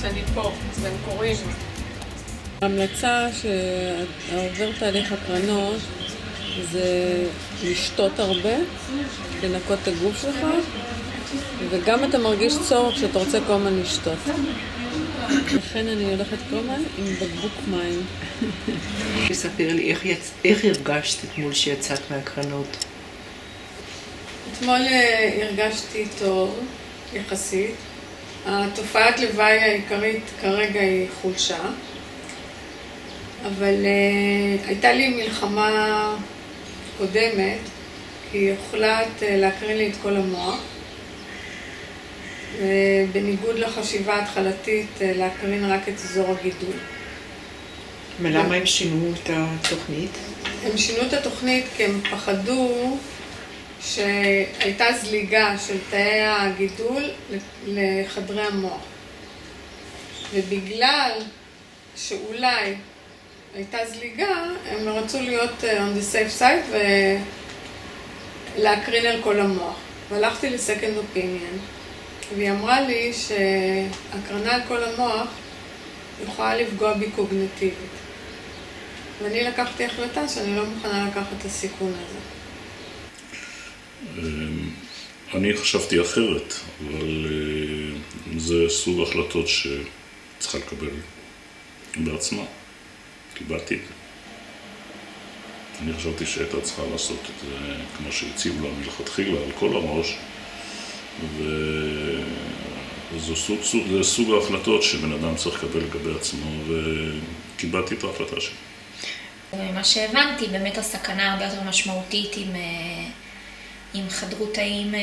אני פה, אז הם קוראים. ההמלצה שעובר תהליך הקרנות זה לשתות הרבה, לנקות את הגוף שלך, וגם אתה מרגיש צורך שאתה רוצה כל הזמן לשתות. לכן אני הולכת כל הזמן עם בקבוק מים. תספר לי איך הרגשת אתמול שיצאת מהקרנות? אתמול הרגשתי טוב, יחסית. התופעת לוואי העיקרית כרגע היא חולשה, אבל הייתה לי מלחמה קודמת, כי הוחלט להקרין לי את כל המוח, ובניגוד לחשיבה התחלתית להקרין רק את אזור הגידול. ולמה הם שינו את התוכנית? הם שינו את התוכנית כי הם פחדו שהייתה זליגה של תאי הגידול לחדרי המוח. ובגלל שאולי הייתה זליגה, הם רצו להיות on the safe side ולהקרין על כל המוח. והלכתי ל-second opinion, והיא אמרה לי שהקרנה על כל המוח יכולה לפגוע בי קוגניטיבית. ואני לקחתי החלטה שאני לא מוכנה לקחת את הסיכון הזה. אני חשבתי אחרת, אבל זה סוג החלטות שצריכה לקבל בעצמה. קיבלתי את זה. אני חשבתי שהייתה צריכה לעשות את זה כמו שהציב לה מלכתחילה על כל הראש, וזה סוג ההחלטות שבן אדם צריך לקבל לגבי עצמו, וקיבלתי את ההחלטה שלי. ממה שהבנתי, באמת הסכנה הרבה יותר משמעותית עם חדרו תאים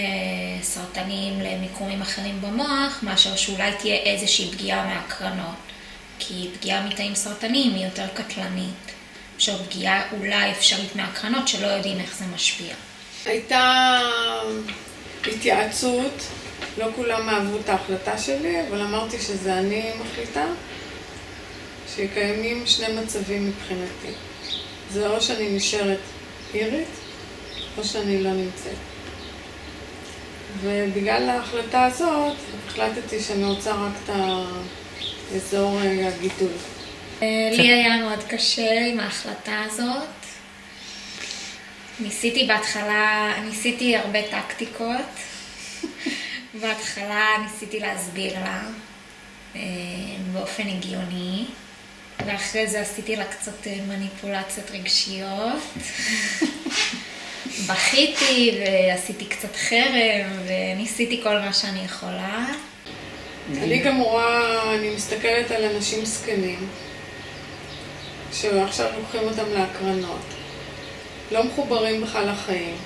סרטניים למיקומים אחרים במוח, מאשר שאולי תהיה איזושהי פגיעה מהקרנות. כי פגיעה מתאים סרטניים היא יותר קטלנית, אפשר פגיעה אולי אפשרית מהקרנות שלא יודעים איך זה משפיע. הייתה התייעצות, לא כולם אהבו את ההחלטה שלי, אבל אמרתי שזה אני מחליטה, שקיימים שני מצבים מבחינתי. זה או שאני נשארת אירית, או שאני לא נמצאת. ובגלל ההחלטה הזאת, החלטתי שאני רוצה רק את אזור הגידול. לי היה מאוד קשה עם ההחלטה הזאת. ניסיתי הרבה טקטיקות. בהתחלה ניסיתי להסביר לה באופן הגיוני, ואחרי זה עשיתי לה קצת מניפולציות רגשיות. בכיתי ועשיתי קצת חרם וניסיתי כל מה שאני יכולה. אני גם אני מסתכלת על אנשים זקנים, שעכשיו לוקחים אותם להקרנות. לא מחוברים בכלל לחיים.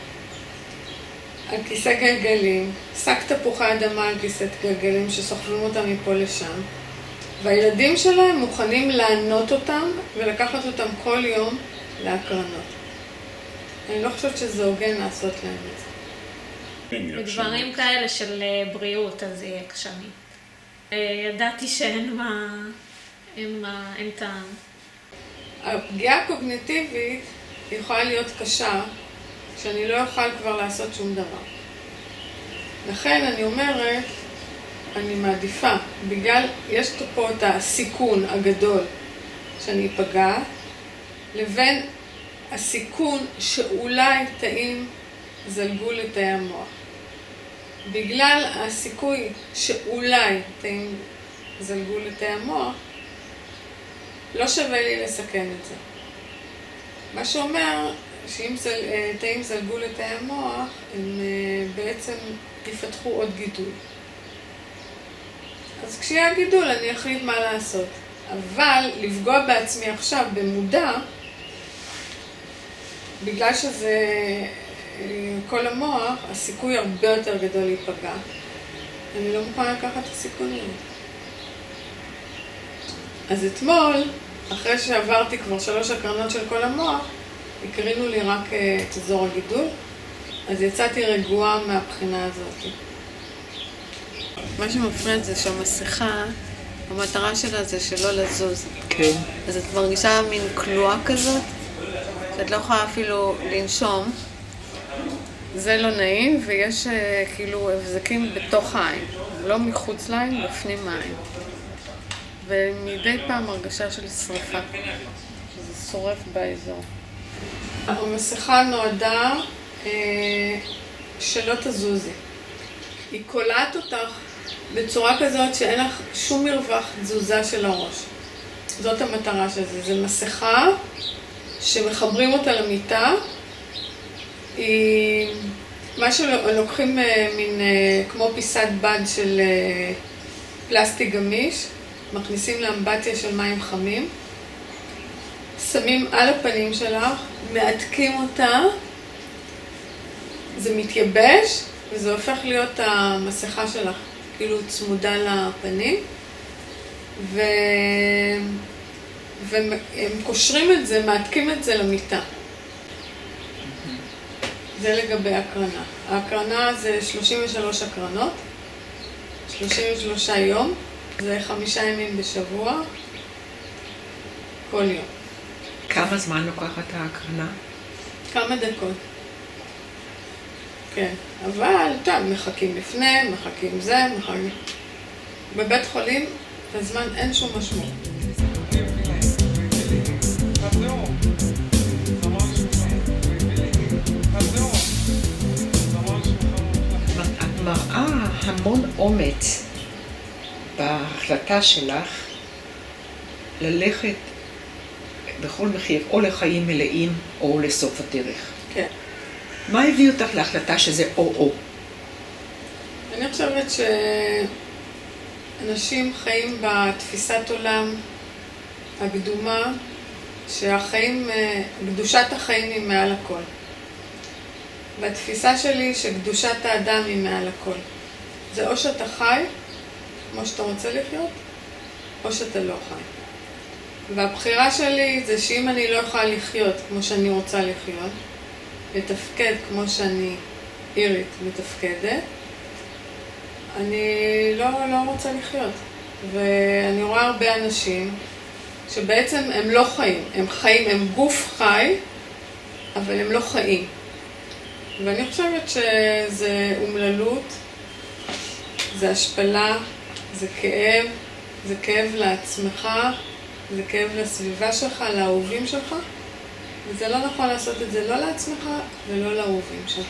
על כיסא גלגלים, שק תפוחי אדמה על כיסא גלגלים שסוחבים אותם מפה לשם. והילדים שלהם מוכנים לענות אותם ולקחת אותם כל יום להקרנות. אני לא חושבת שזה הוגן לעשות להם את זה. בדברים כאלה של בריאות, אז יהיה קשמי. ידעתי שאין טעם. הפגיעה הקוגניטיבית יכולה להיות קשה, שאני לא אוכל כבר לעשות שום דבר. לכן אני אומרת, אני מעדיפה, בגלל יש פה את הסיכון הגדול שאני אפגע, לבין הסיכון שאולי תאים זלגו לתאי המוח. בגלל הסיכוי שאולי תאים זלגו לתאי המוח, לא שווה לי לסכן את זה. מה שאומר שאם תאים זלגו לתאי המוח, הם בעצם יפתחו עוד גידול. אז כשיהיה גידול אני אחליט מה לעשות. אבל לפגוע בעצמי עכשיו במודע, בגלל שזה כל המוח, הסיכוי הרבה יותר גדול להיפגע. אני לא מוכנה לקחת את הסיכונים. אז אתמול, אחרי שעברתי כבר 3 הקרנות של כל המוח, הקרינו לי רק את אזור הגידול, אז יצאתי רגועה מהבחינה הזאת. מה שמפריע זה שהמסכה, המטרה שלה זה שלא לזוז. כן. אז את מרגישה מין כלואה כזאת, שאת לא יכולה אפילו לנשום. זה לא נעים, ויש כאילו הבזקים בתוך העין, לא מחוץ לעין, בפנים העין. ומדי פעם הרגשה של שריפה, שזה שורף באזור. המסכה נועדה שלא תזוזי. היא קולעת אותך בצורה כזאת שאין לך שום מרווח תזוזה של הראש. זאת המטרה של זה. זה מסכה שמחברים אותה למיטה. היא מה שלוקחים מין כמו פיסת בד של פלסטיק גמיש, מכניסים לאמבטיה של מים חמים, שמים על הפנים שלך, מעתקים אותה, זה מתייבש וזה הופך להיות המסכה שלך, כאילו צמודה לפנים, והם קושרים את זה, מעתקים את זה למיטה. זה לגבי הקרנה. ההקרנה זה 33 הקרנות, 33 יום, זה 5 ימים בשבוע, כל יום. כמה זמן לוקחת ההקרנה? כמה דקות. כן, אבל טוב, מחכים לפני, מחכים זה, מחכים... בבית חולים, בזמן אין שום משמעות. את מראה המון אומץ בהחלטה שלך ללכת בכל מחיר או לחיים מלאים או לסוף הדרך. כן. מה הביא אותך להחלטה שזה או-או? אני חושבת שאנשים חיים בתפיסת עולם הקדומה, שהחיים, קדושת החיים היא מעל הכל. והתפיסה שלי שקדושת האדם היא מעל הכל. זה או שאתה חי, כמו שאתה רוצה לחיות, או שאתה לא חי. והבחירה שלי זה שאם אני לא יכולה לחיות כמו שאני רוצה לחיות, לתפקד כמו שאני אירית מתפקדת, אני לא רוצה לחיות. ואני רואה הרבה אנשים שבעצם הם לא חיים, הם חיים, הם גוף חי, אבל הם לא חיים. ואני חושבת שזה אומללות, זה השפלה, זה כאב לעצמך, זה כאב לסביבה שלך, לאהובים שלך, וזה לא נכון לעשות את זה לא לעצמך ולא לאהובים שלך.